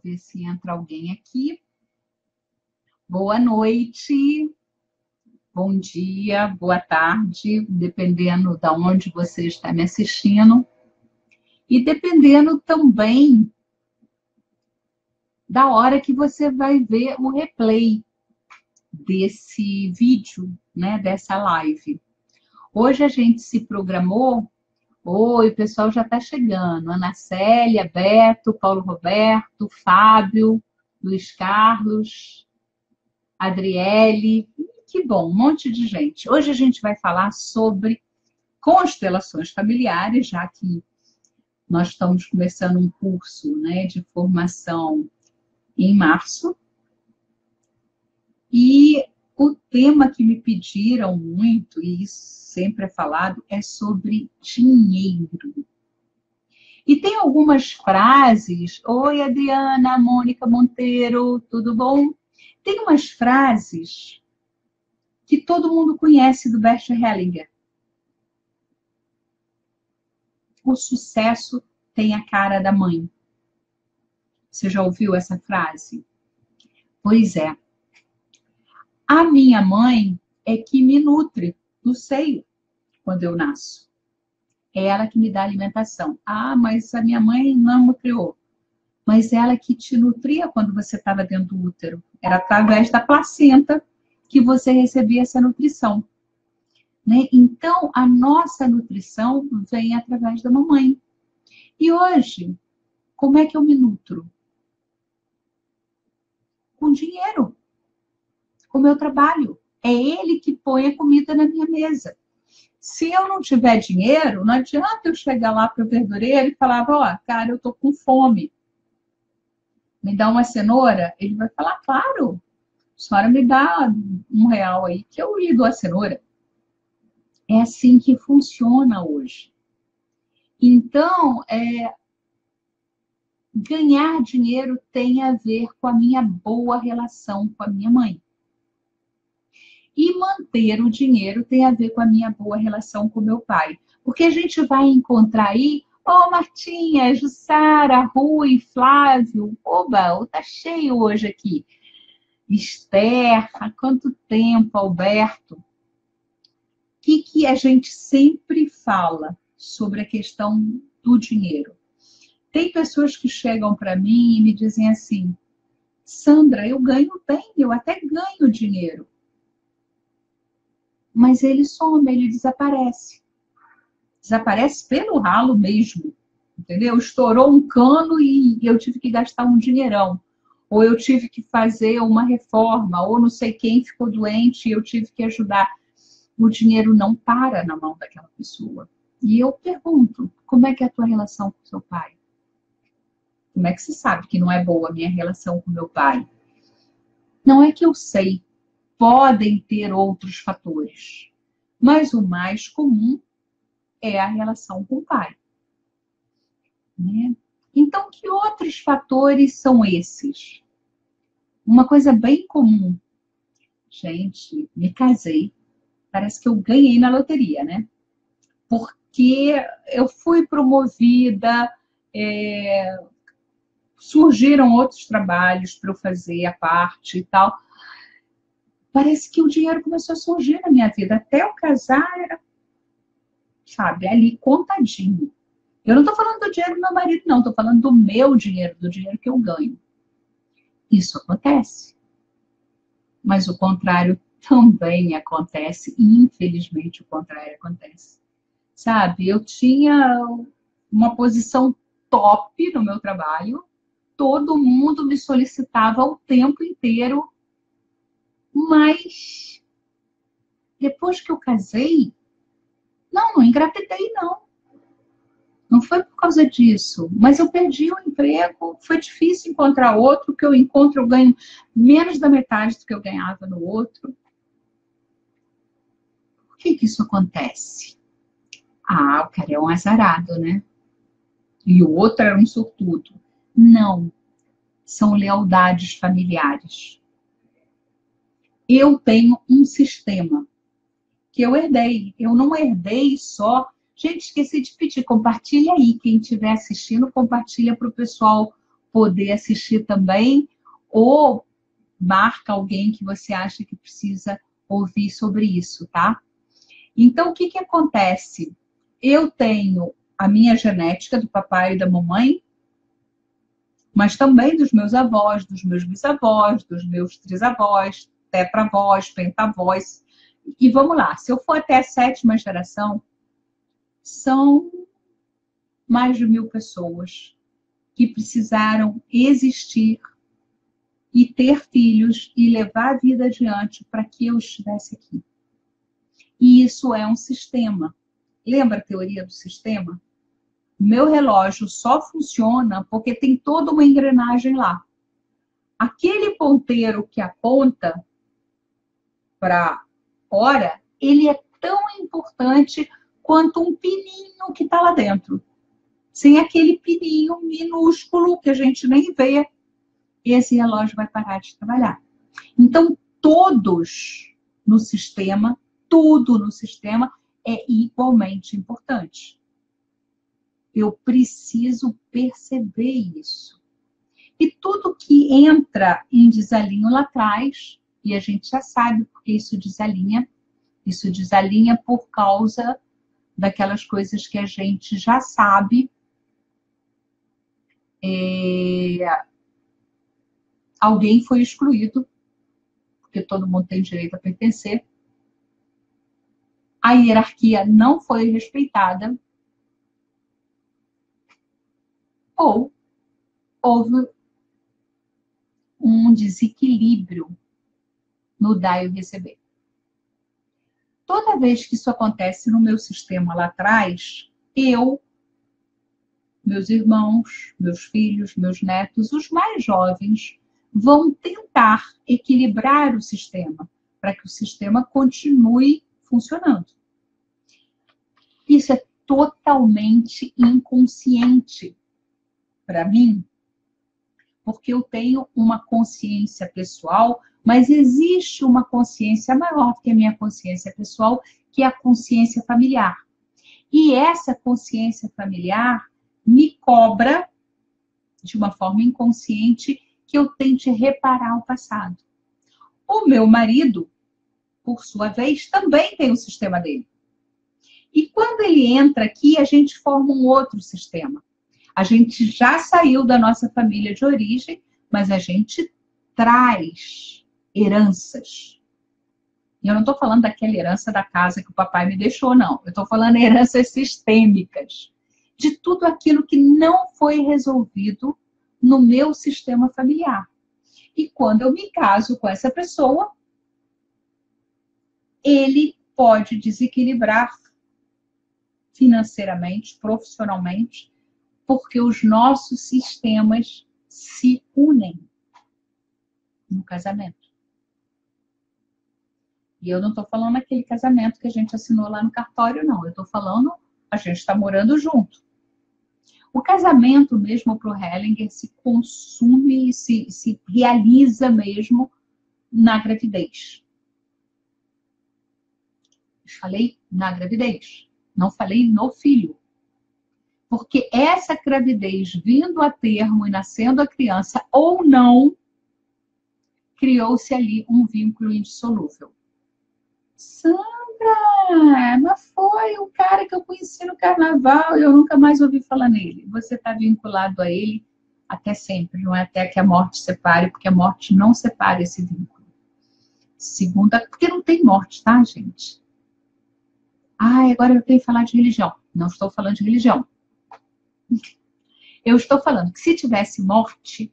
ver se entra alguém aqui. Boa noite, bom dia, boa tarde, dependendo de onde você está me assistindo. E dependendo também da hora que você vai ver o replay desse vídeo, né, dessa live. Hoje a gente se programou. Oi, o pessoal já está chegando. Ana Célia, Beto, Paulo Roberto, Fábio, Luiz Carlos, Adriele. Que bom, um monte de gente. Hoje a gente vai falar sobre constelações familiares, já que nós estamos começando um curso, né, de formação em março. E o tema que me pediram muito, e isso sempre é falado, é sobre dinheiro. E tem algumas frases. Oi, Adriana, Mônica Monteiro, tudo bom? Tem umas frases que todo mundo conhece do Bert Hellinger. O sucesso tem a cara da mãe. Você já ouviu essa frase? Pois é. A minha mãe é que me nutre no seio quando eu nasço. É ela que me dá alimentação. Ah, mas a minha mãe não me criou. Mas ela que te nutria quando você estava dentro do útero. Era através da placenta que você recebia essa nutrição. Né? Então, a nossa nutrição vem através da mamãe. E hoje, como é que eu me nutro? Com dinheiro. Com o meu trabalho. É ele que põe a comida na minha mesa. Se eu não tiver dinheiro, não adianta eu chegar lá para o verdureiro e falar, ó, cara, eu tô com fome. Me dá uma cenoura? Ele vai falar, claro, a senhora me dá R$1 aí que eu lhe dou a cenoura. É assim que funciona hoje. Então, ganhar dinheiro tem a ver com a minha boa relação com a minha mãe. E manter o dinheiro tem a ver com a minha boa relação com o meu pai. Porque a gente vai encontrar aí, Martinha, Jussara, Rui, Flávio, oba, tá cheio hoje aqui. Esther, há quanto tempo, Alberto? O que a gente sempre fala sobre a questão do dinheiro? Tem pessoas que chegam para mim e me dizem assim, Sandra, eu ganho bem, eu até ganho dinheiro. Mas ele some, ele desaparece. Desaparece pelo ralo mesmo, entendeu? Estourou um cano e eu tive que gastar um dinheirão. Ou eu tive que fazer uma reforma, ou não sei quem ficou doente e eu tive que ajudar. O dinheiro não para na mão daquela pessoa. E eu pergunto, como é que é a tua relação com o seu pai? Como é que você sabe que não é boa a minha relação com meu pai? Não é que eu sei. Podem ter outros fatores, mas o mais comum é a relação com o pai. Né? Então, que outros fatores são esses? Uma coisa bem comum. Gente, me casei. Parece que eu ganhei na loteria, né? Porque eu fui promovida, surgiram outros trabalhos para eu fazer a parte e tal. Parece que o dinheiro começou a surgir na minha vida. Até eu casar, era, sabe, ali contadinho. Eu não estou falando do dinheiro do meu marido, não. Estou falando do meu dinheiro, do dinheiro que eu ganho. Isso acontece. Mas o contrário também acontece. E, infelizmente, o contrário acontece. Sabe, eu tinha uma posição top no meu trabalho. Todo mundo me solicitava o tempo inteiro. Mas, depois que eu casei, não engravidei, não. Não foi por causa disso. Mas eu perdi o emprego, foi difícil encontrar outro, que eu encontro, eu ganho menos da metade do que eu ganhava no outro. Por que isso acontece? Ah, o cara é um azarado, né? E o outro era um sortudo. Não. São lealdades familiares. Eu tenho um sistema que eu herdei. Eu não herdei só. Gente, esqueci de pedir, compartilha aí. Quem estiver assistindo, compartilha para o pessoal poder assistir também, ou marca alguém que você acha que precisa ouvir sobre isso, tá? Então, o que que acontece? Eu tenho a minha genética do papai e da mamãe, mas também dos meus avós, dos meus bisavós, dos meus trisavós, tetravós, pentavós. E vamos lá, se eu for até a 7ª geração, são mais de 1000 pessoas que precisaram existir e ter filhos e levar a vida adiante para que eu estivesse aqui. E isso é um sistema. Lembra a teoria do sistema? Meu relógio só funciona porque tem toda uma engrenagem lá. Aquele ponteiro que aponta para hora, ele é tão importante quanto um pininho que está lá dentro. Sem aquele pininho minúsculo que a gente nem vê, esse relógio vai parar de trabalhar. Então, todos no sistema, tudo no sistema é igualmente importante. Eu preciso perceber isso. E tudo que entra em desalinho lá atrás, e a gente já sabe porque isso desalinha por causa daquelas coisas que a gente já sabe. Alguém foi excluído, porque todo mundo tem direito a pertencer. A hierarquia não foi respeitada. Ou houve um desequilíbrio no dar e receber. Toda vez que isso acontece no meu sistema lá atrás, eu, meus irmãos, meus filhos, meus netos, os mais jovens, vão tentar equilibrar o sistema, para que o sistema continue funcionando. Isso é totalmente inconsciente para mim, porque eu tenho uma consciência pessoal, mas existe uma consciência maior que a minha consciência pessoal, que é a consciência familiar. E essa consciência familiar me cobra, de uma forma inconsciente, que eu tente reparar o passado. O meu marido, por sua vez, também tem o sistema dele. E quando ele entra aqui, a gente forma um outro sistema. A gente já saiu da nossa família de origem, mas a gente traz heranças. E eu não estou falando daquela herança da casa que o papai me deixou, não. Eu estou falando de heranças sistêmicas. De tudo aquilo que não foi resolvido no meu sistema familiar. E quando eu me caso com essa pessoa, ele pode desequilibrar financeiramente, profissionalmente, porque os nossos sistemas se unem no casamento. E eu não estou falando aquele casamento que a gente assinou lá no cartório, não. Eu estou falando, a gente está morando junto. O casamento mesmo para o Hellinger se consume, se realiza mesmo na gravidez. Eu falei na gravidez, não falei no filho. Porque essa gravidez vindo a termo e nascendo a criança ou não, criou-se ali um vínculo indissolúvel. Sandra, mas foi o cara que eu conheci no carnaval e eu nunca mais ouvi falar nele. Você está vinculado a ele até sempre, não é até que a morte separe, porque a morte não separa esse vínculo. Segunda, porque não tem morte, tá, gente? Agora eu tenho que falar de religião. Não estou falando de religião. Eu estou falando que se tivesse morte,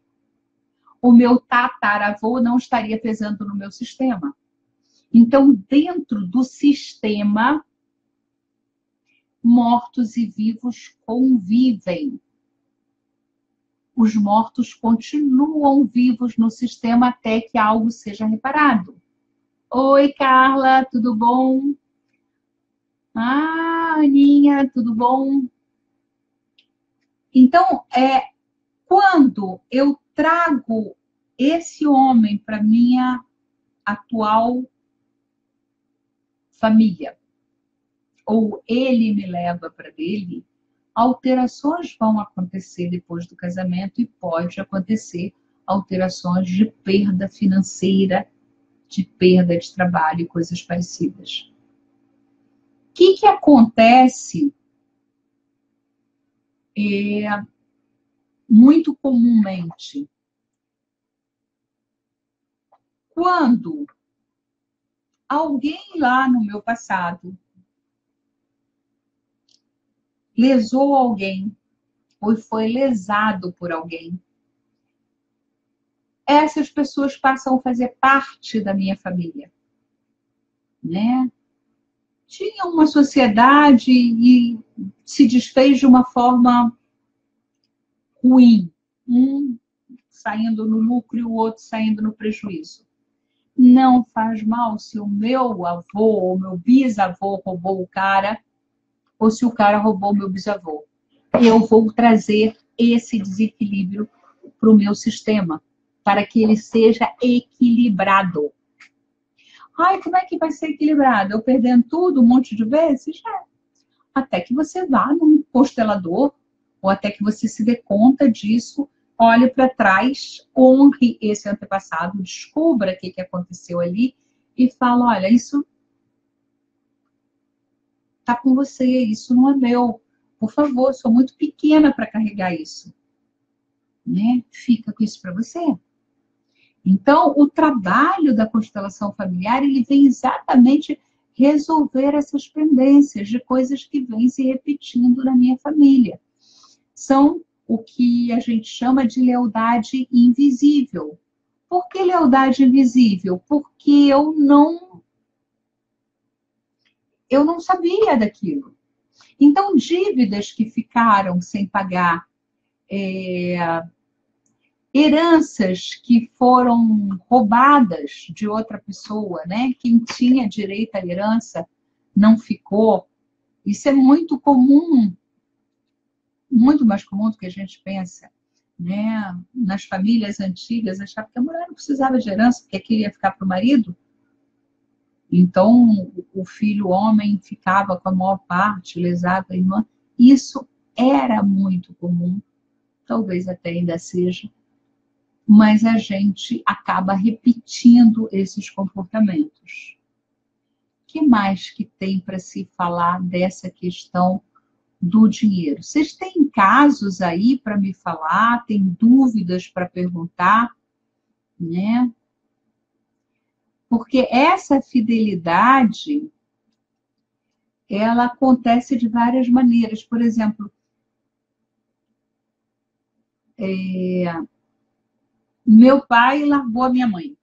o meu tataravô não estaria pesando no meu sistema. Então, dentro do sistema, mortos e vivos convivem. Os mortos continuam vivos no sistema até que algo seja reparado. Oi, Carla, tudo bom? Aninha, tudo bom? Então, quando eu trago esse homem para minha atual família, ou ele me leva para dele, alterações vão acontecer depois do casamento e pode acontecer alterações de perda financeira, de perda de trabalho e coisas parecidas. O que acontece muito comumente? Quando alguém lá no meu passado lesou alguém ou foi lesado por alguém, essas pessoas passam a fazer parte da minha família, né? Tinha uma sociedade e se desfez de uma forma ruim, um saindo no lucro e o outro saindo no prejuízo. Não faz mal se o meu avô ou meu bisavô roubou o cara, ou se o cara roubou o meu bisavô. Eu vou trazer esse desequilíbrio para o meu sistema, para que ele seja equilibrado. Ai, como é que vai ser equilibrado? Eu perdendo tudo um monte de vezes? Até que você vá num constelador, ou até que você se dê conta disso, olhe para trás, honre esse antepassado, descubra o que aconteceu ali e fala, olha, isso está com você, isso não é meu. Por favor, sou muito pequena para carregar isso. Né? Fica com isso para você. Então, o trabalho da constelação familiar, ele vem exatamente resolver essas pendências de coisas que vêm se repetindo na minha família. São o que a gente chama de lealdade invisível. Por que lealdade invisível? Porque eu não sabia daquilo. Então, dívidas que ficaram sem pagar, heranças que foram roubadas de outra pessoa, né? Quem tinha direito à herança não ficou. Isso é muito comum, muito mais comum do que a gente pensa, né? Nas famílias antigas, achava que a mulher não precisava de herança, porque aquilo ia ficar para o marido. Então, o filho homem ficava com a maior parte, lesado a irmã. Isso era muito comum, talvez até ainda seja, mas a gente acaba repetindo esses comportamentos. O que mais que tem para se falar dessa questão do dinheiro? Vocês têm casos aí para me falar? Tem dúvidas para perguntar? Né? Porque essa fidelidade, ela acontece de várias maneiras. Por exemplo, meu pai largou a minha mãe.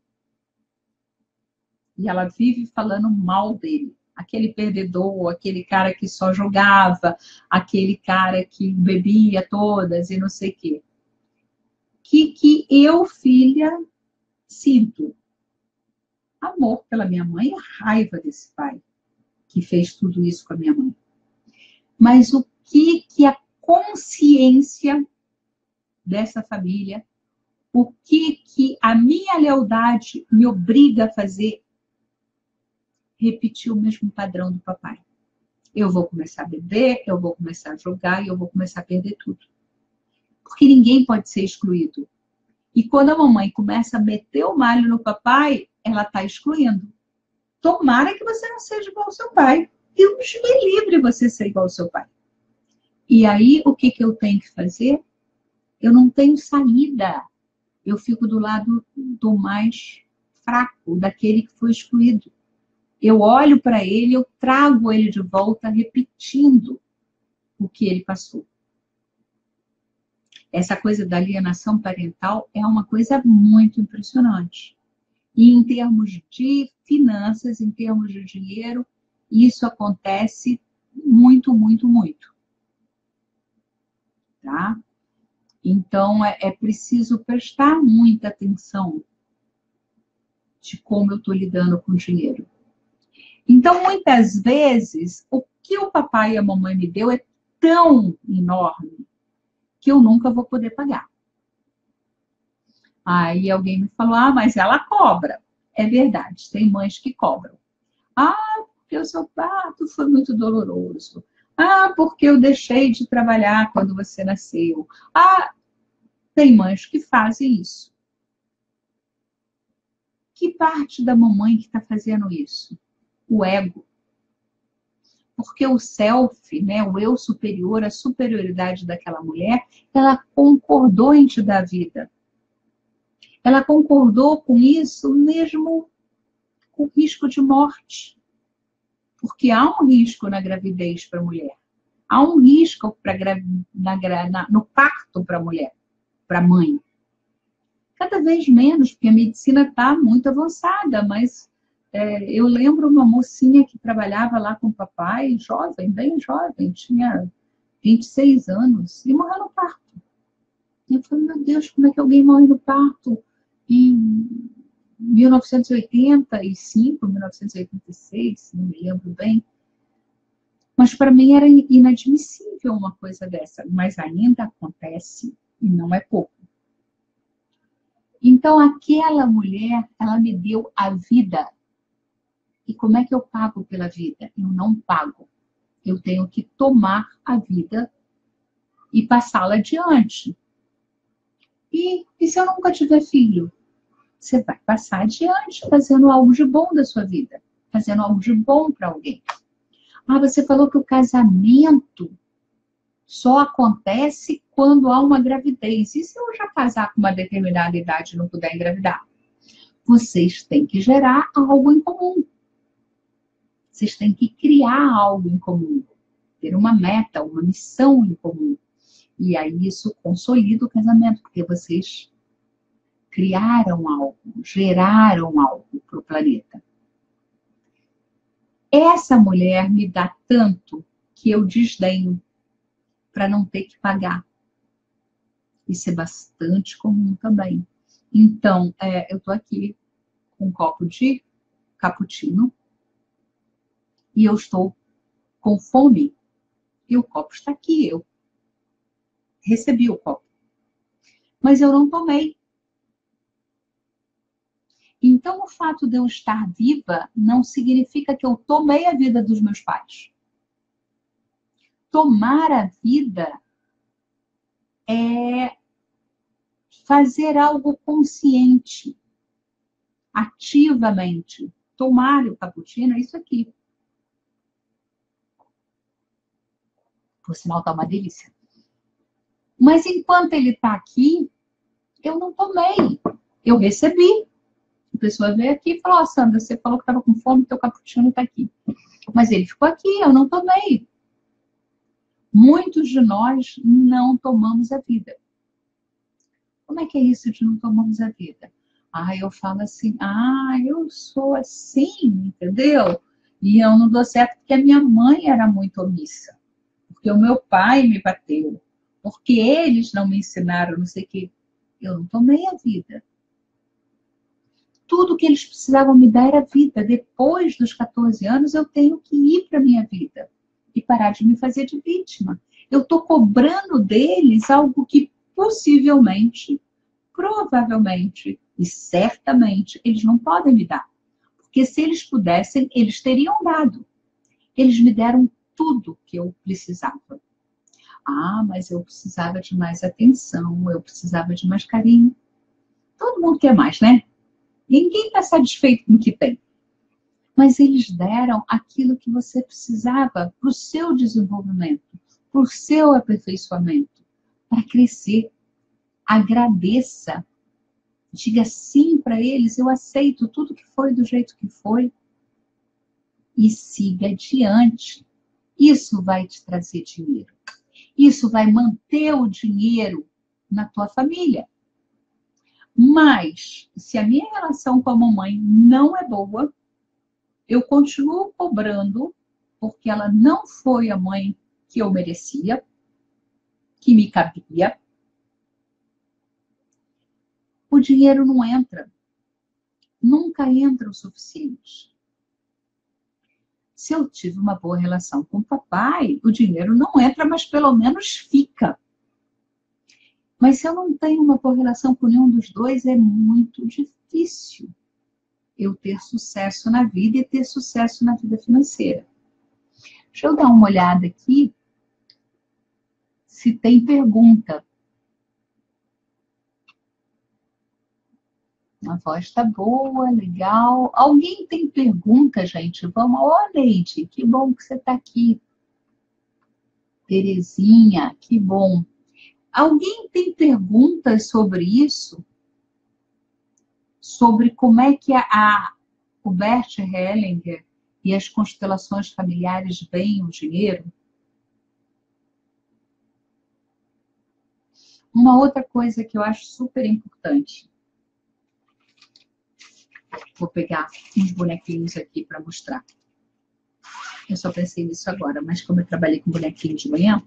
E ela vive falando mal dele. Aquele perdedor, aquele cara que só jogava, aquele cara que bebia todas e não sei o quê. Que eu, filha, sinto amor pela minha mãe e raiva desse pai que fez tudo isso com a minha mãe. Mas o que a consciência dessa família, o que a minha lealdade me obriga a fazer? Repetir o mesmo padrão do papai. Eu vou começar a beber, eu vou começar a jogar e eu vou começar a perder tudo. Porque ninguém pode ser excluído. E quando a mamãe começa a meter o malho no papai, ela está excluindo. Tomara que você não seja igual ao seu pai. Deus me livre você ser igual ao seu pai. E aí, o que eu tenho que fazer? Eu não tenho saída. Eu fico do lado do mais fraco, daquele que foi excluído. Eu olho para ele, eu trago ele de volta, repetindo o que ele passou. Essa coisa da alienação parental é uma coisa muito impressionante. E em termos de finanças, em termos de dinheiro, isso acontece muito, muito, muito. Tá? Então, é preciso prestar muita atenção de como eu estou lidando com o dinheiro. Então, muitas vezes, o que o papai e a mamãe me deu é tão enorme que eu nunca vou poder pagar. Aí alguém me falou, mas ela cobra. É verdade, tem mães que cobram. Porque o seu parto foi muito doloroso. Ah, porque eu deixei de trabalhar quando você nasceu. Ah, tem mães que fazem isso. Que parte da mamãe que está fazendo isso? O ego. Porque o self, né, o eu superior, a superioridade daquela mulher, ela concordou em te dar vida. Ela concordou com isso mesmo com risco de morte. Porque há um risco na gravidez para a mulher. Há um risco no parto para a mulher, para a mãe. Cada vez menos, porque a medicina está muito avançada, mas eu lembro uma mocinha que trabalhava lá com o papai, jovem, bem jovem, tinha 26 anos, e morreu no parto. E eu falei, meu Deus, como é que alguém morre no parto em 1985, 1986, não me lembro bem. Mas para mim era inadmissível uma coisa dessa, mas ainda acontece e não é pouco. Então aquela mulher, ela me deu a vida. E como é que eu pago pela vida? Eu não pago. Eu tenho que tomar a vida e passá-la adiante. E se eu nunca tiver filho? Você vai passar adiante fazendo algo de bom da sua vida, fazendo algo de bom para alguém. Ah, você falou que o casamento só acontece quando há uma gravidez. E se eu já casar com uma determinada idade e não puder engravidar? Vocês têm que gerar algo em comum. Vocês têm que criar algo em comum. Ter uma meta, uma missão em comum. E aí isso consolida o casamento, porque vocês criaram algo, geraram algo para o planeta. Essa mulher me dá tanto que eu desdenho para não ter que pagar. Isso é bastante comum também. Então, eu estou aqui com um copo de cappuccino e eu estou com fome e o copo está aqui. Eu recebi o copo, mas eu não tomei. Então, o fato de eu estar viva não significa que eu tomei a vida dos meus pais. Tomar a vida é fazer algo consciente, ativamente. Tomar o cappuccino é isso aqui. Por sinal, está uma delícia. Mas enquanto ele está aqui, eu não tomei. Eu recebi. A pessoa veio aqui e falou, Sandra, você falou que estava com fome, teu cappuccino está aqui. Mas ele ficou aqui, eu não tomei. Muitos de nós não tomamos a vida. Como é que é isso de não tomamos a vida? Eu falo assim, eu sou assim, entendeu? E eu não dou certo porque a minha mãe era muito omissa. Porque o meu pai me bateu. Porque eles não me ensinaram, não sei o quê. Eu não tomei a vida. Tudo que eles precisavam me dar era vida. Depois dos 14 anos, eu tenho que ir para a minha vida. E parar de me fazer de vítima. Eu estou cobrando deles algo que possivelmente, provavelmente e certamente eles não podem me dar. Porque se eles pudessem, eles teriam dado. Eles me deram tudo que eu precisava. Mas eu precisava de mais atenção, eu precisava de mais carinho. Todo mundo quer mais, né? Ninguém está satisfeito com o que tem. Mas eles deram aquilo que você precisava para o seu desenvolvimento, para o seu aperfeiçoamento, para crescer. Agradeça. Diga sim para eles, eu aceito tudo que foi do jeito que foi. E siga adiante. Isso vai te trazer dinheiro. Isso vai manter o dinheiro na tua família. Mas, se a minha relação com a mamãe não é boa, eu continuo cobrando, porque ela não foi a mãe que eu merecia, que me cabia. O dinheiro não entra. Nunca entra o suficiente. Se eu tive uma boa relação com o papai, o dinheiro não entra, mas pelo menos fica. Mas se eu não tenho uma boa relação com nenhum dos dois, é muito difícil eu ter sucesso na vida e ter sucesso na vida financeira. Deixa eu dar uma olhada aqui se tem pergunta. A voz está boa, legal. Alguém tem pergunta, gente? Vamos. Ó, Neide, que bom que você está aqui. Terezinha, que bom. Alguém tem perguntas sobre isso? Sobre como é que o Bert Hellinger e as constelações familiares veem o dinheiro? Uma outra coisa que eu acho super importante. Vou pegar uns bonequinhos aqui para mostrar. Eu só pensei nisso agora, mas como eu trabalhei com bonequinho de manhã,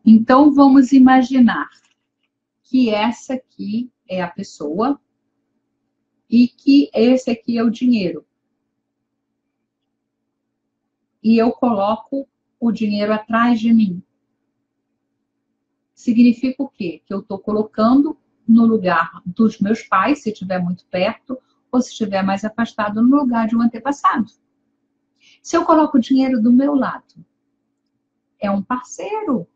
então vamos imaginar que essa aqui é a pessoa e que esse aqui é o dinheiro. E eu coloco o dinheiro atrás de mim. Significa o quê? Que eu estou colocando no lugar dos meus pais, se estiver muito perto, ou se estiver mais afastado, no lugar de um antepassado. Se eu coloco o dinheiro do meu lado, é um parceiro.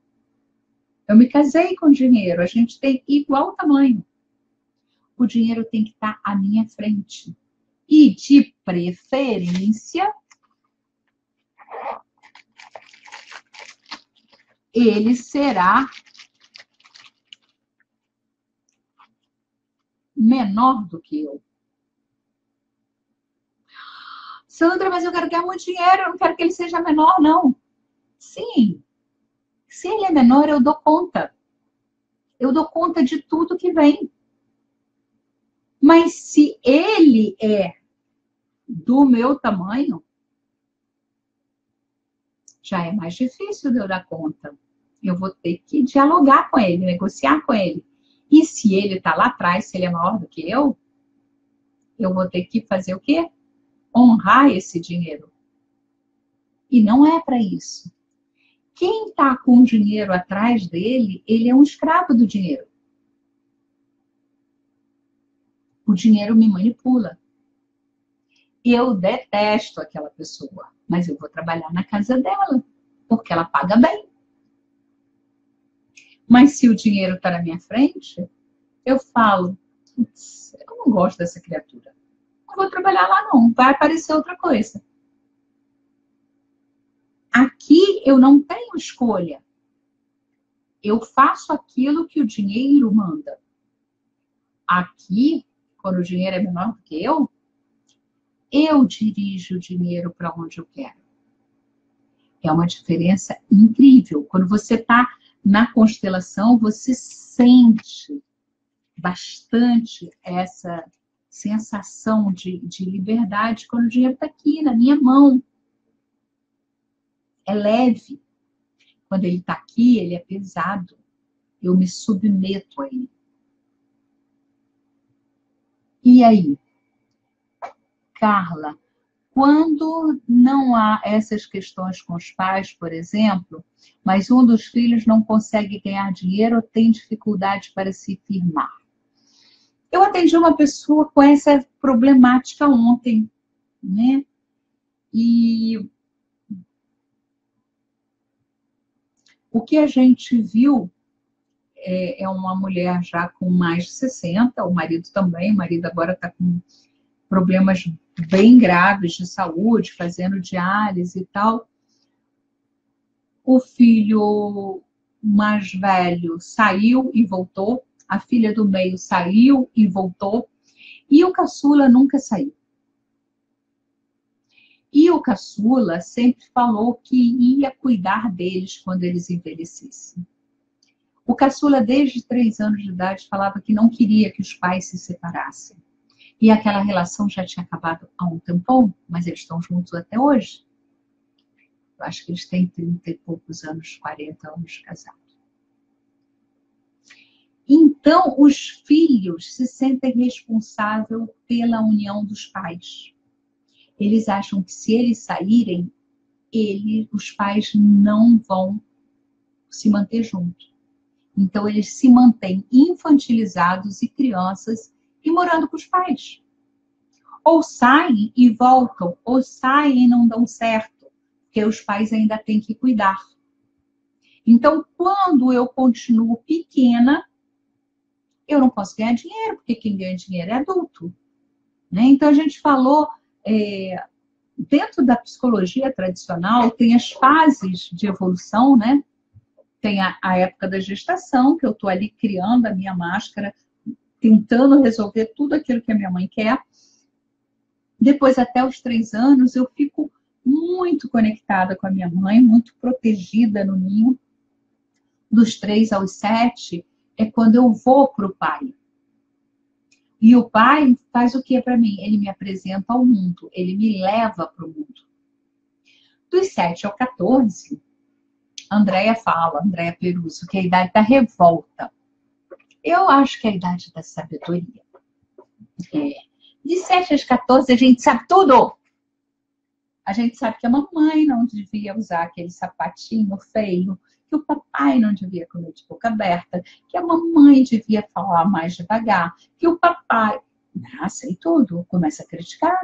Eu me casei com dinheiro, a gente tem igual tamanho. O dinheiro tem que estar à minha frente. E, de preferência, ele será menor do que eu. Sandra, mas eu quero ganhar muito dinheiro, eu não quero que ele seja menor, não. Sim, se ele é menor, eu dou conta. Eu dou conta de tudo que vem. Mas se ele é do meu tamanho, já é mais difícil de eu dar conta. Eu vou ter que dialogar com ele, negociar com ele. E se ele está lá atrás, se ele é maior do que eu vou ter que fazer o quê? Honrar esse dinheiro. E não é para isso. Quem está com o dinheiro atrás dele, ele é um escravo do dinheiro. O dinheiro me manipula. Eu detesto aquela pessoa, mas eu vou trabalhar na casa dela, porque ela paga bem. Mas se o dinheiro está na minha frente, eu falo, eu não gosto dessa criatura. Não vou trabalhar lá não, vai aparecer outra coisa. Aqui eu não tenho escolha. Eu faço aquilo que o dinheiro manda. Aqui, quando o dinheiro é menor do que eu dirijo o dinheiro para onde eu quero. É uma diferença incrível. Quando você está na constelação, você sente bastante essa sensação de liberdade quando o dinheiro está aqui, na minha mão. É leve. Quando ele está aqui, ele é pesado. Eu me submeto a ele. E aí? Carla, quando não há essas questões com os pais, por exemplo, mas um dos filhos não consegue ganhar dinheiro ou tem dificuldade para se firmar. Eu atendi uma pessoa com essa problemática ontem, né? E o que a gente viu é uma mulher já com mais de 60, o marido também, o marido agora está com problemas bem graves de saúde, fazendo diálise e tal. O filho mais velho saiu e voltou, a filha do meio saiu e voltou, e o caçula nunca saiu. E o caçula sempre falou que ia cuidar deles quando eles envelhecessem. O caçula, desde 3 anos de idade, falava que não queria que os pais se separassem. E aquela relação já tinha acabado há um tempão, mas eles estão juntos até hoje. Eu acho que eles têm 30 e poucos anos, 40 anos de casado. Então, os filhos se sentem responsáveis pela união dos pais. Eles acham que se eles saírem, os pais não vão se manter juntos. Então, eles se mantêm infantilizados e crianças e morando com os pais. Ou saem e voltam, ou saem e não dão certo. porque os pais ainda têm que cuidar. Então, quando eu continuo pequena, eu não posso ganhar dinheiro, porque quem ganha dinheiro é adulto, né? Então, a gente falou, dentro da psicologia tradicional, tem as fases de evolução, né? Tem a época da gestação, que eu estou ali criando a minha máscara, tentando resolver tudo aquilo que a minha mãe quer. Depois, até os 3 anos, eu fico muito conectada com a minha mãe, muito protegida no ninho. Dos 3 aos 7 é quando eu vou para o pai. E o pai faz o que para mim? Ele me apresenta ao mundo, ele me leva para o mundo. Dos 7 ao 14, Andréia Peruso, que é a idade da revolta. Eu acho que é a idade da sabedoria. De 7 aos 14, a gente sabe tudo. A gente sabe que a mamãe não devia usar aquele sapatinho feio, que o papai não devia comer de boca aberta, que a mamãe devia falar mais devagar, que o papai... sei tudo, começa a criticar.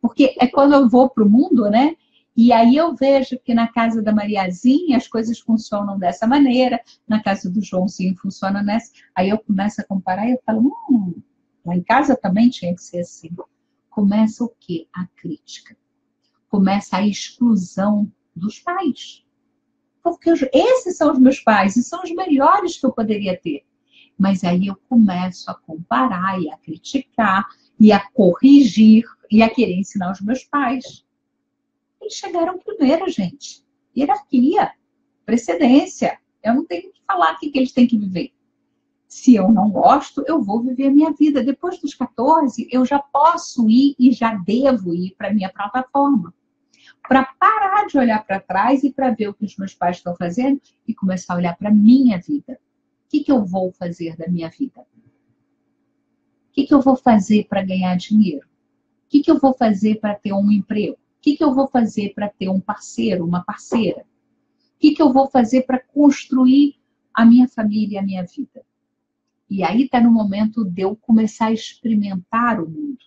Porque é quando eu vou para o mundo, né? E aí eu vejo que na casa da Mariazinha as coisas funcionam dessa maneira, na casa do Joãozinho funciona nessa. Aí eu começo a comparar e eu falo, lá em casa também tinha que ser assim. Começa o quê? A crítica. Começa a exclusão dos pais. Porque esses são os meus pais e são os melhores que eu poderia ter. Mas aí eu começo a comparar e a criticar e a corrigir e a querer ensinar os meus pais. Eles chegaram primeiro, gente. Hierarquia, precedência. Eu não tenho que falar o que eles têm que viver. Se eu não gosto, eu vou viver a minha vida. Depois dos 14, eu já posso ir e já devo ir para a minha plataforma. Para parar de olhar para trás e para ver o que os meus pais estão fazendo e começar a olhar para a minha vida. O que eu vou fazer da minha vida? O que eu vou fazer para ganhar dinheiro? O que eu vou fazer para ter um emprego? O que eu vou fazer para ter um parceiro, uma parceira? O que eu vou fazer para construir a minha família e a minha vida? E aí está no momento de eu começar a experimentar o mundo.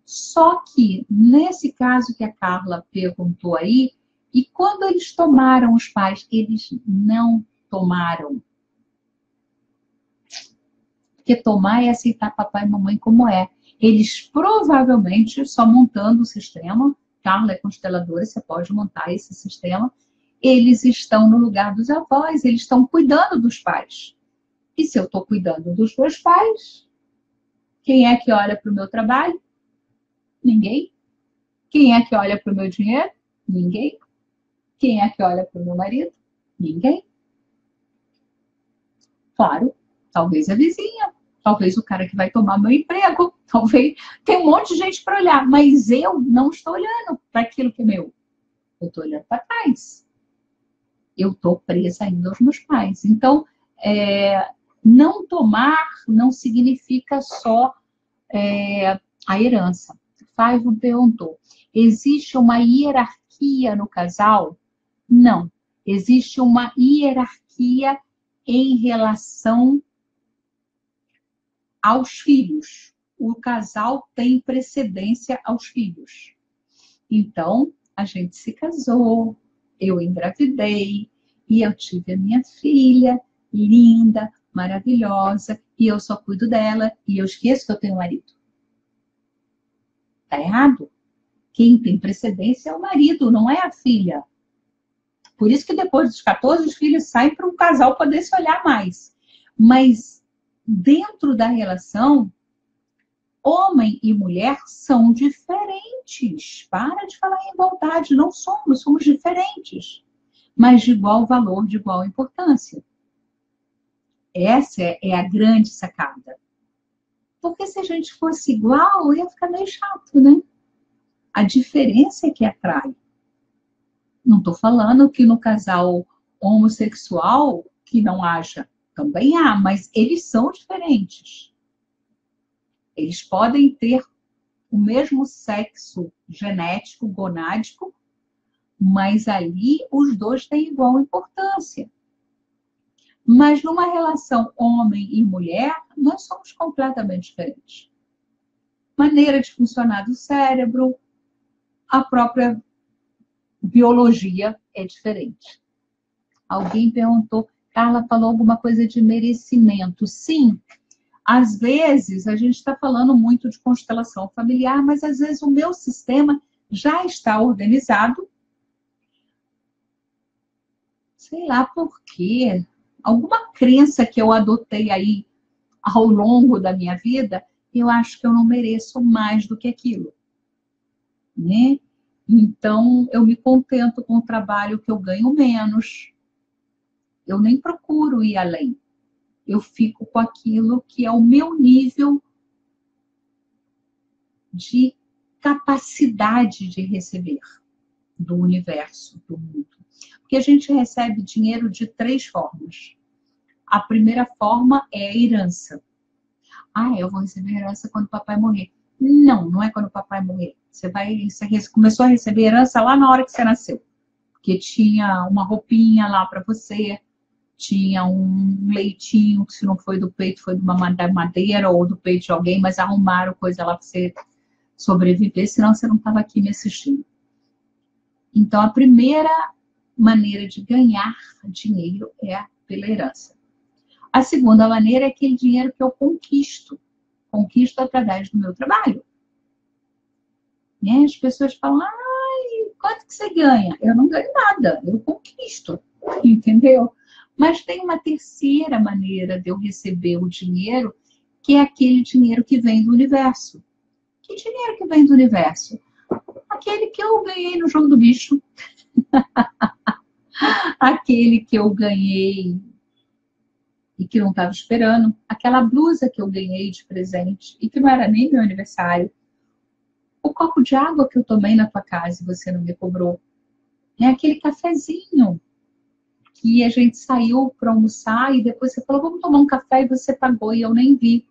Só que, nesse caso que a Carla perguntou aí, e quando eles tomaram os pais, eles não tomaram. Porque tomar é aceitar papai e mamãe como é. Eles provavelmente, só montando o sistema, Carla é consteladora, você pode montar esse sistema, eles estão no lugar dos avós, eles estão cuidando dos pais. E se eu estou cuidando dos meus pais, quem é que olha para o meu trabalho? Ninguém. Quem é que olha para o meu dinheiro? Ninguém. Quem é que olha para o meu marido? Ninguém. Claro, talvez a vizinha, talvez o cara que vai tomar meu emprego, talvez tem um monte de gente para olhar, mas eu não estou olhando para aquilo que é meu. Eu estou olhando para trás. Eu estou presa ainda aos meus pais. Então, não tomar não significa só a herança. Faivo perguntou, existe uma hierarquia no casal? Não. Existe uma hierarquia em relação aos filhos. O casal tem precedência aos filhos. Então, a gente se casou, eu engravidei, e eu tive a minha filha, linda, maravilhosa, e eu só cuido dela, e eu esqueço que eu tenho um marido. Está errado. Quem tem precedência é o marido, não é a filha. Por isso que depois dos 14, os filhos saem para um casal poder se olhar mais. Mas dentro da relação, homem e mulher são diferentes. Para de falar em igualdade, não somos diferentes. Mas de igual valor, de igual importância. Essa é a grande sacada. Porque se a gente fosse igual, ia ficar meio chato, né? A diferença é que atrai. Não estou falando que no casal homossexual que não haja, também há, mas eles são diferentes. Eles podem ter o mesmo sexo genético, gonádico, mas ali os dois têm igual importância. Mas numa relação homem e mulher, nós somos completamente diferentes. Maneira de funcionar do cérebro, a própria biologia é diferente. Alguém perguntou, Carla falou alguma coisa de merecimento. Sim, às vezes a gente está falando muito de constelação familiar, mas às vezes o meu sistema já está organizado, sei lá por quê, alguma crença que eu adotei aí ao longo da minha vida, eu acho que eu não mereço mais do que aquilo, né? Então, eu me contento com o trabalho que eu ganho menos, eu nem procuro ir além. Eu fico com aquilo que é o meu nível de capacidade de receber do universo, do mundo. Porque a gente recebe dinheiro de 3 formas. A primeira forma é a herança. Eu vou receber herança quando o papai morrer. Não, não é quando o papai morrer. Você começou a receber herança lá na hora que você nasceu. Porque tinha uma roupinha lá para você, tinha um leitinho, que se não foi do peito, foi de uma madeira ou do peito de alguém, mas arrumaram coisa lá para você sobreviver, senão você não estava aqui me assistindo. Então, a primeira maneira de ganhar dinheiro é pela herança. A segunda maneira é aquele dinheiro que eu conquisto através do meu trabalho. Né? As pessoas falam, quanto que você ganha? Eu não ganho nada, eu conquisto, entendeu? Mas tem uma terceira maneira de eu receber o dinheiro, que é aquele dinheiro que vem do universo. Que dinheiro que vem do universo? Aquele que eu ganhei no jogo do bicho. Aquele que eu ganhei e que não estava esperando. Aquela blusa que eu ganhei de presente e que não era nem meu aniversário. O copo de água que eu tomei na tua casa e você não me cobrou. É aquele cafezinho que a gente saiu para almoçar e depois você falou, vamos tomar um café e você pagou e eu nem vi.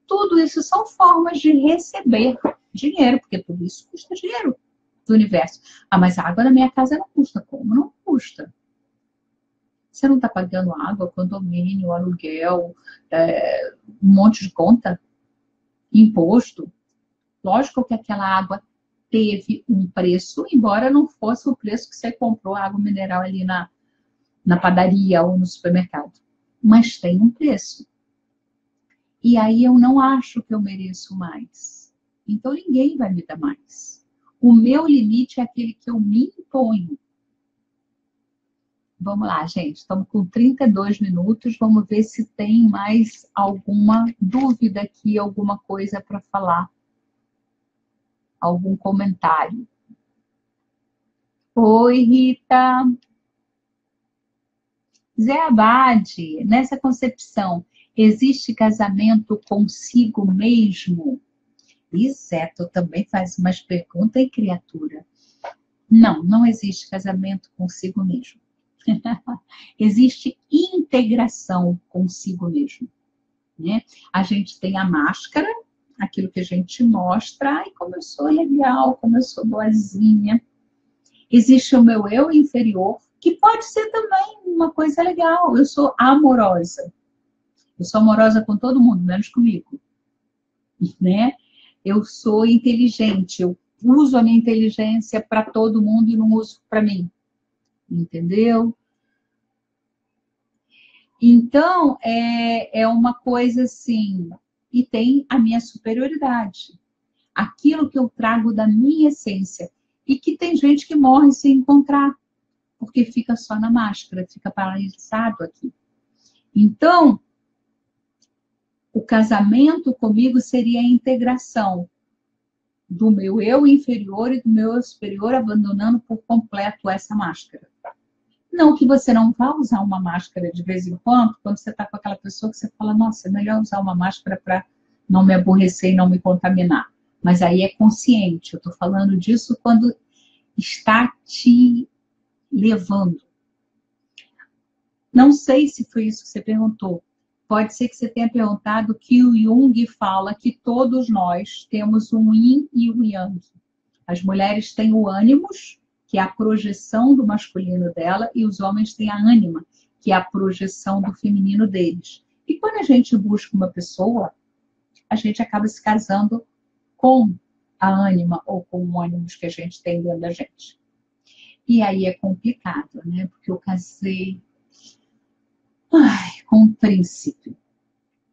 Tudo isso são formas de receber dinheiro, porque tudo isso custa dinheiro do universo. Mas a água na minha casa não custa. Como não custa? Você não está pagando água, condomínio, aluguel, um monte de conta, imposto. Lógico que aquela água teve um preço, embora não fosse o preço que você comprou a água mineral ali na padaria ou no supermercado. Mas tem um preço. E aí eu não acho que eu mereço mais. Então ninguém vai me dar mais. O meu limite é aquele que eu me imponho. Vamos lá, gente. Estamos com 32 minutos. Vamos ver se tem mais alguma dúvida aqui, alguma coisa para falar. Algum comentário. Oi, Rita. Zé Abade, nessa concepção, existe casamento consigo mesmo? E Zé, tu também faz umas perguntas, hein, criatura? Não, não existe casamento consigo mesmo. Existe integração consigo mesmo. Né? A gente tem a máscara, aquilo que a gente mostra, ai, como eu sou legal, como eu sou boazinha. Existe o meu eu inferior, que pode ser também uma coisa legal. Eu sou amorosa. Eu sou amorosa com todo mundo, menos comigo. Né? Eu sou inteligente. Eu uso a minha inteligência para todo mundo e não uso para mim. Entendeu? Então, é uma coisa assim. E tem a minha superioridade. Aquilo que eu trago da minha essência. E que tem gente que morre sem encontrar. Porque fica só na máscara, fica paralisado aqui. Então, o casamento comigo seria a integração do meu eu inferior e do meu eu superior, abandonando por completo essa máscara. Não que você não vá usar uma máscara de vez em quando você está com aquela pessoa que você fala, nossa, é melhor usar uma máscara para não me aborrecer e não me contaminar. Mas aí é consciente, eu estou falando disso quando está te levando. Não sei se foi isso que você perguntou. Pode ser que você tenha perguntado que o Jung fala que todos nós temos um yin e um yang. As mulheres têm o ânimos, que é a projeção do masculino dela, e os homens têm a ânima, que é a projeção do feminino deles. E quando a gente busca uma pessoa, a gente acaba se casando com a ânima ou com o ânimos que a gente tem dentro da gente. E aí é complicado, né? Porque eu casei com um príncipe,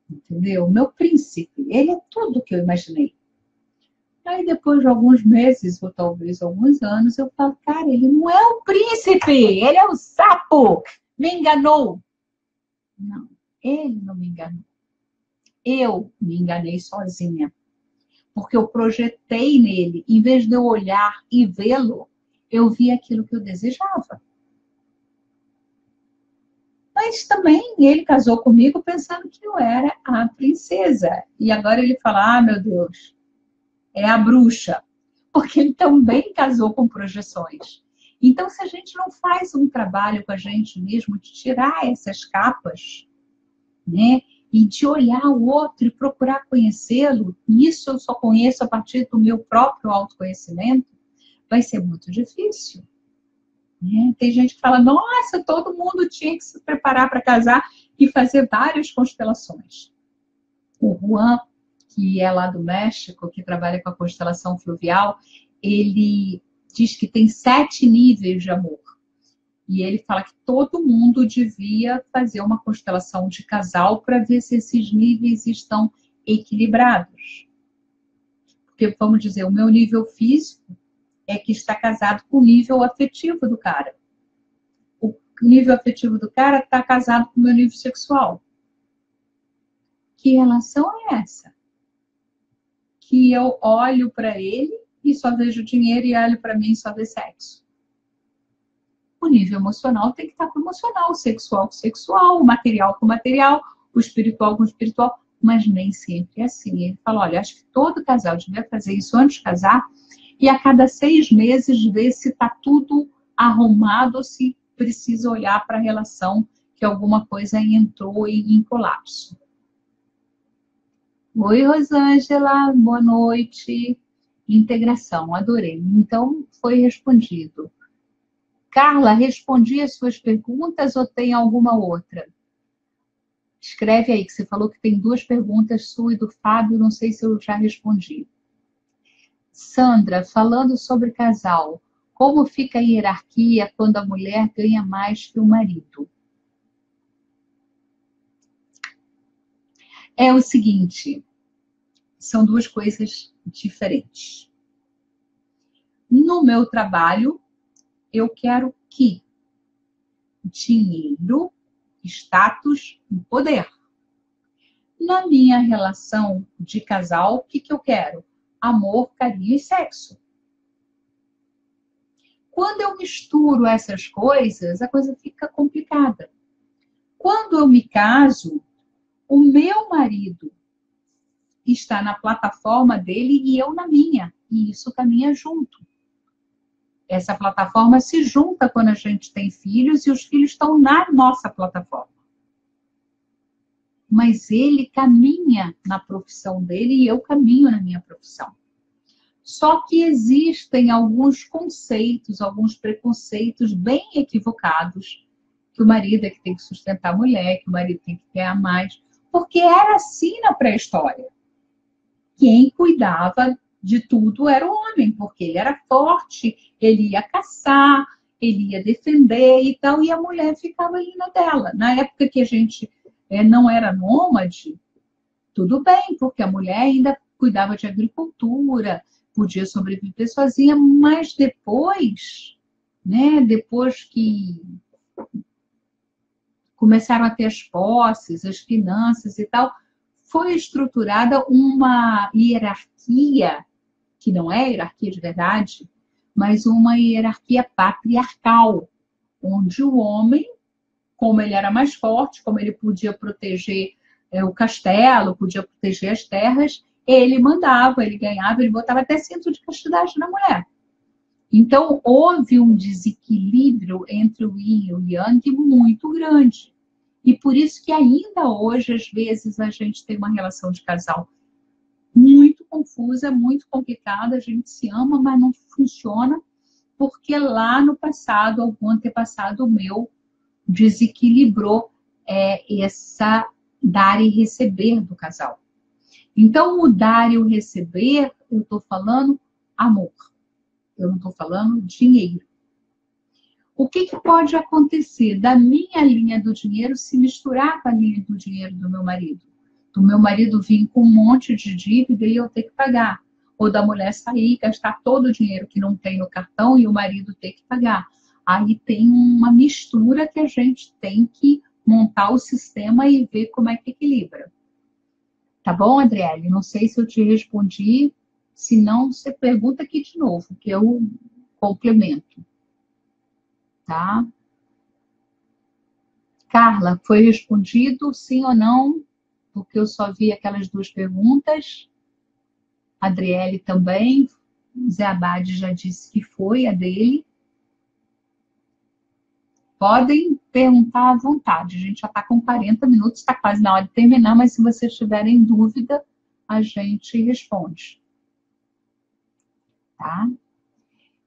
entendeu? Meu príncipe, ele é tudo que eu imaginei. Aí depois de alguns meses, ou talvez alguns anos, eu falo, cara, ele não é o príncipe, ele é o sapo. Me enganou. Não, ele não me enganou. Eu me enganei sozinha. Porque eu projetei nele, em vez de eu olhar e vê-lo, eu vi aquilo que eu desejava. Mas também ele casou comigo pensando que eu era a princesa. E agora ele fala, meu Deus, é a bruxa. Porque ele também casou com projeções. Então, se a gente não faz um trabalho com a gente mesmo de tirar essas capas, né? E de olhar o outro e procurar conhecê-lo, isso eu só conheço a partir do meu próprio autoconhecimento, vai ser muito difícil. Né? Tem gente que fala, nossa, todo mundo tinha que se preparar para casar e fazer várias constelações. O Juan, que é lá do México, que trabalha com a constelação fluvial, ele diz que tem 7 níveis de amor. E ele fala que todo mundo devia fazer uma constelação de casal para ver se esses níveis estão equilibrados. Porque, vamos dizer, o meu nível físico é que está casado com o nível afetivo do cara. O nível afetivo do cara está casado com o meu nível sexual. Que relação é essa? Que eu olho para ele e só vejo dinheiro e olho para mim e só vejo sexo. O nível emocional tem que estar com o emocional, o sexual com o sexual, o material com o material, o espiritual com o espiritual, mas nem sempre é assim. Ele fala, olha, acho que todo casal devia fazer isso antes de casar e a cada 6 meses ver se está tudo arrumado ou se precisa olhar para a relação que alguma coisa entrou em colapso. Oi, Rosângela, boa noite. Integração, adorei. Então, foi respondido. Carla, respondi as suas perguntas ou tem alguma outra? Escreve aí, que você falou que tem 2 perguntas, sua e do Fábio, não sei se eu já respondi. Sandra, falando sobre casal, como fica a hierarquia quando a mulher ganha mais que o marido? É o seguinte, são 2 coisas diferentes. No meu trabalho, eu quero que dinheiro, status e poder. Na minha relação de casal, o que eu quero? Amor, carinho e sexo. Quando eu misturo essas coisas, a coisa fica complicada. Quando eu me caso, o meu marido está na plataforma dele e eu na minha. E isso caminha junto. Essa plataforma se junta quando a gente tem filhos e os filhos estão na nossa plataforma. Mas ele caminha na profissão dele e eu caminho na minha profissão. Só que existem alguns conceitos, alguns preconceitos bem equivocados, que o marido é que tem que sustentar a mulher, que o marido tem que ganhar mais, porque era assim na pré-história. Quem cuidava de tudo era o homem, porque ele era forte, ele ia caçar, ele ia defender e tal, e a mulher ficava ali na dela. Na época que a gente não era nômade, tudo bem, porque a mulher ainda cuidava de agricultura, podia sobreviver sozinha, mas depois, né, depois que começaram a ter as posses, as finanças e tal, foi estruturada uma hierarquia, que não é hierarquia de verdade, mas uma hierarquia patriarcal, onde o homem, como ele era mais forte, como ele podia proteger o castelo, podia proteger as terras, ele mandava, ele ganhava, ele botava até cinto de castidade na mulher. Então, houve um desequilíbrio entre o yin e o yang muito grande. E por isso que ainda hoje, às vezes, a gente tem uma relação de casal muito confusa, muito complicada, a gente se ama, mas não funciona, porque lá no passado, algum antepassado meu desequilibrou essa dar e receber do casal. Então, o dar e o receber, eu estou falando amor. Eu não estou falando dinheiro. O que pode acontecer da minha linha do dinheiro se misturar com a linha do dinheiro do meu marido? Do meu marido vir com um monte de dívida e eu ter que pagar. Ou da mulher sair e gastar todo o dinheiro que não tem no cartão e o marido ter que pagar. Aí tem uma mistura que a gente tem que montar o sistema e ver como é que equilibra. Tá bom, Adriele? Não sei se eu te respondi. Se não, você pergunta aqui de novo, que eu complemento. Tá? Carla, foi respondido sim ou não? Porque eu só vi aquelas duas perguntas. Adriele também. Zé Abade já disse que foi a dele. Podem perguntar à vontade. A gente já está com 40 minutos, está quase na hora de terminar, mas se vocês tiverem dúvida, a gente responde. Tá?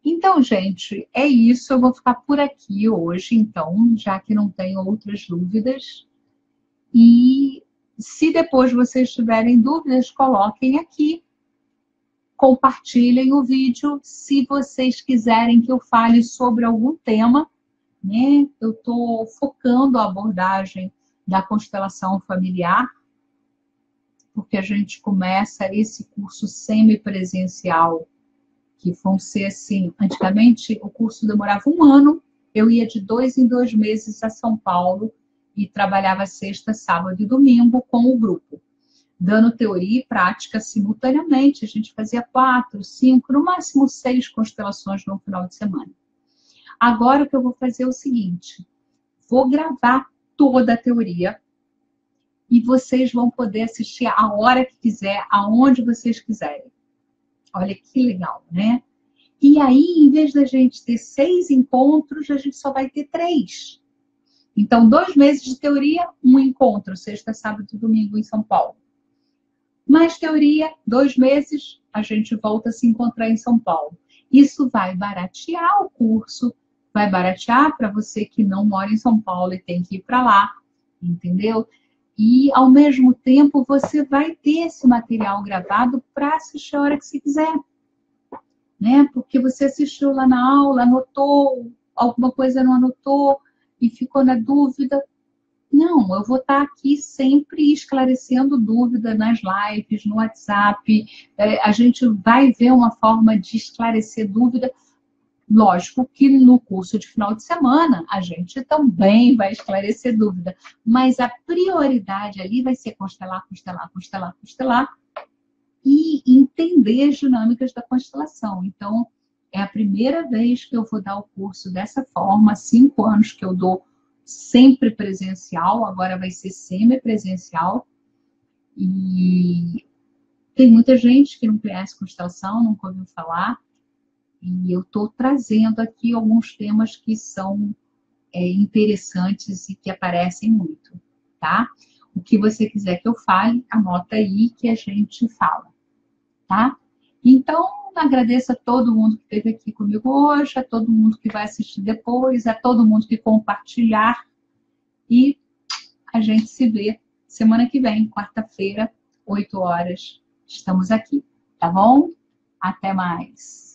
Então, gente, é isso. Eu vou ficar por aqui hoje, então, já que não tenho outras dúvidas. E se depois vocês tiverem dúvidas, coloquem aqui. Compartilhem o vídeo. Se vocês quiserem que eu fale sobre algum tema, né? Eu estou focando a abordagem da constelação familiar, porque a gente começa esse curso semipresencial, que vão ser assim, antigamente o curso demorava 1 ano, eu ia de 2 em 2 meses a São Paulo e trabalhava sexta, sábado e domingo com o grupo, dando teoria e prática simultaneamente. A gente fazia 4, 5, no máximo 6 constelações no final de semana. Agora o que eu vou fazer é o seguinte, vou gravar toda a teoria e vocês vão poder assistir a hora que quiser, aonde vocês quiserem. Olha que legal, né? E aí, em vez da gente ter 6 encontros, a gente só vai ter 3. Então, 2 meses de teoria, 1 encontro, sexta, sábado e domingo em São Paulo. Mais teoria, 2 meses, a gente volta a se encontrar em São Paulo. Isso vai baratear o curso, vai baratear para você que não mora em São Paulo e tem que ir para lá, entendeu? E, ao mesmo tempo, você vai ter esse material gravado para assistir a hora que você quiser. Né? Porque você assistiu lá na aula, anotou, alguma coisa não anotou e ficou na dúvida. Não, eu vou estar aqui sempre esclarecendo dúvida nas lives, no WhatsApp. A gente vai ver uma forma de esclarecer dúvida. Lógico que no curso de final de semana a gente também vai esclarecer dúvida, mas a prioridade ali vai ser constelar, constelar, constelar, constelar e entender as dinâmicas da constelação. Então, é a primeira vez que eu vou dar o curso dessa forma, 5 anos que eu dou sempre presencial, agora vai ser semipresencial. E tem muita gente que não conhece constelação, nunca ouviu falar. E eu estou trazendo aqui alguns temas que são interessantes e que aparecem muito, tá? O que você quiser que eu fale, anota aí que a gente fala, tá? Então, agradeço a todo mundo que esteve aqui comigo hoje, a todo mundo que vai assistir depois, a todo mundo que compartilhar. E a gente se vê semana que vem, quarta-feira, 8 horas. Estamos aqui, tá bom? Até mais.